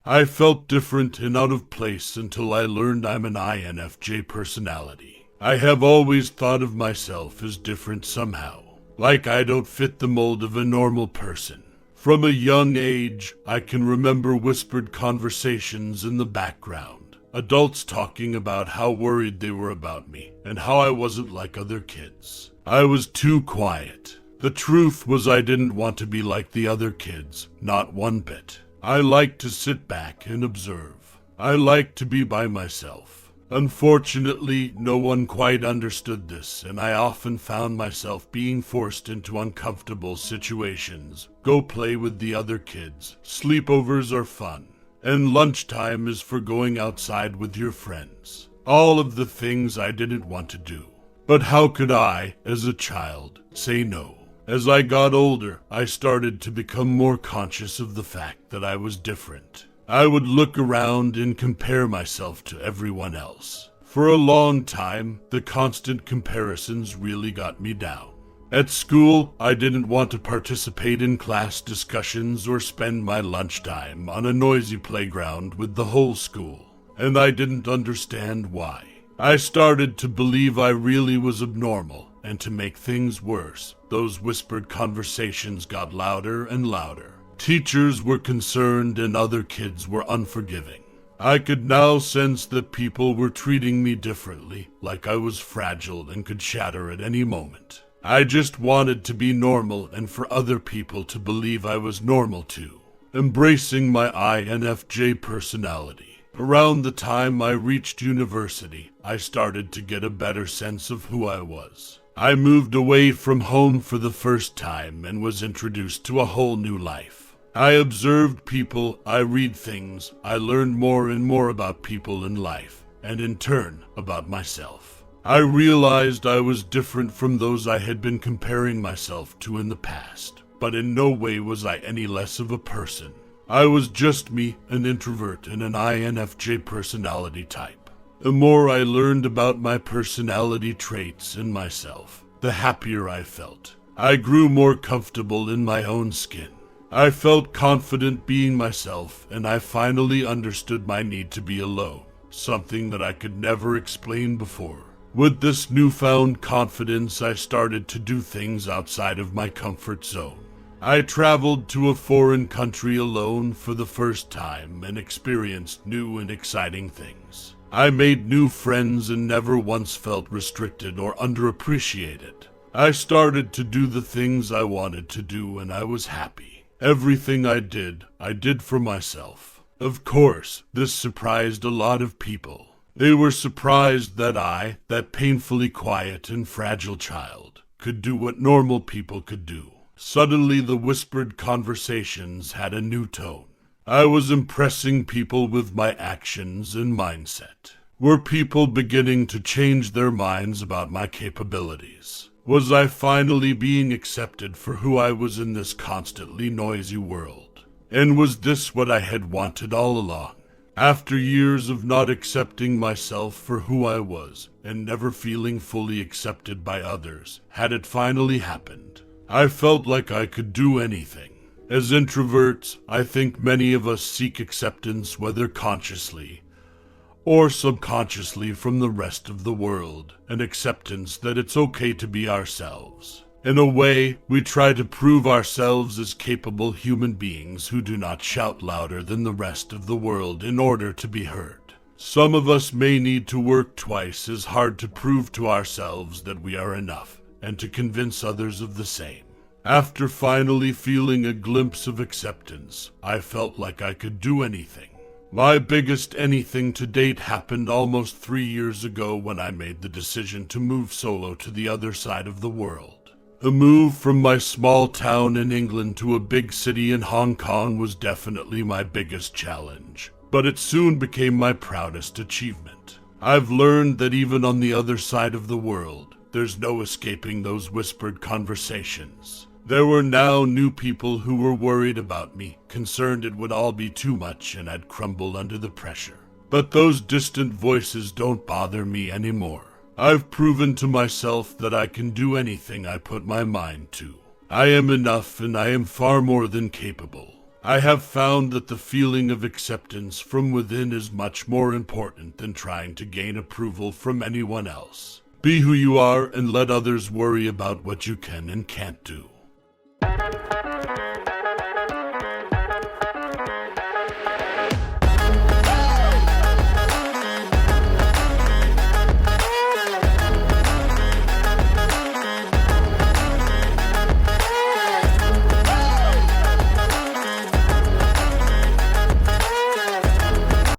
I felt different and out of place until I learned I'm an INFJ personality. I have always thought of myself as different somehow, like I don't fit the mold of a normal person. From a young age, I can remember whispered conversations in the background, adults talking about how worried they were about me and how I wasn't like other kids. I was too quiet. The truth was I didn't want to be like the other kids, not one bit. I liked to sit back and observe. I liked to be by myself. Unfortunately, no one quite understood this, and I often found myself being forced into uncomfortable situations. Go play with the other kids. Sleepovers are fun, and lunchtime is for going outside with your friends. All of the things I didn't want to do. But how could I, as a child, say no? As I got older, I started to become more conscious of the fact that I was different. I would look around and compare myself to everyone else. For a long time, the constant comparisons really got me down. At school, I didn't want to participate in class discussions or spend my lunchtime on a noisy playground with the whole school, and I didn't understand why. I started to believe I really was abnormal, and to make things worse, those whispered conversations got louder and louder. Teachers were concerned and other kids were unforgiving. I could now sense that people were treating me differently, like I was fragile and could shatter at any moment. I just wanted to be normal and for other people to believe I was normal too. Embracing my INFJ personality. Around the time I reached university, I started to get a better sense of who I was. I moved away from home for the first time and was introduced to a whole new life. I observed people, I read things, I learned more and more about people and life, and in turn, about myself. I realized I was different from those I had been comparing myself to in the past, but in no way was I any less of a person. I was just me, an introvert and an INFJ personality type. The more I learned about my personality traits and myself, the happier I felt. I grew more comfortable in my own skin. I felt confident being myself, and I finally understood my need to be alone, something that I could never explain before. With this newfound confidence, I started to do things outside of my comfort zone. I traveled to a foreign country alone for the first time and experienced new and exciting things. I made new friends and never once felt restricted or underappreciated. I started to do the things I wanted to do and I was happy. Everything I did for myself. Of course, this surprised a lot of people. They were surprised that I, that painfully quiet and fragile child, could do what normal people could do. Suddenly the whispered conversations had a new tone. I was impressing people with my actions and mindset. Were people beginning to change their minds about my capabilities? Was I finally being accepted for who I was in this constantly noisy world? And was this what I had wanted all along? After years of not accepting myself for who I was and never feeling fully accepted by others, had it finally happened? I felt like I could do anything. As introverts, I think many of us seek acceptance, whether consciously or subconsciously, from the rest of the world, an acceptance that it's okay to be ourselves. In a way, we try to prove ourselves as capable human beings who do not shout louder than the rest of the world in order to be heard. Some of us may need to work twice as hard to prove to ourselves that we are enough, and to convince others of the same. After finally feeling a glimpse of acceptance, I felt like I could do anything. My biggest anything to date happened almost 3 years ago when I made the decision to move solo to the other side of the world. The move from my small town in England to a big city in Hong Kong was definitely my biggest challenge, but it soon became my proudest achievement. I've learned that even on the other side of the world, there's no escaping those whispered conversations. There were now new people who were worried about me, concerned it would all be too much and I'd crumble under the pressure. But those distant voices don't bother me anymore. I've proven to myself that I can do anything I put my mind to. I am enough and I am far more than capable. I have found that the feeling of acceptance from within is much more important than trying to gain approval from anyone else. Be who you are and let others worry about what you can and can't do.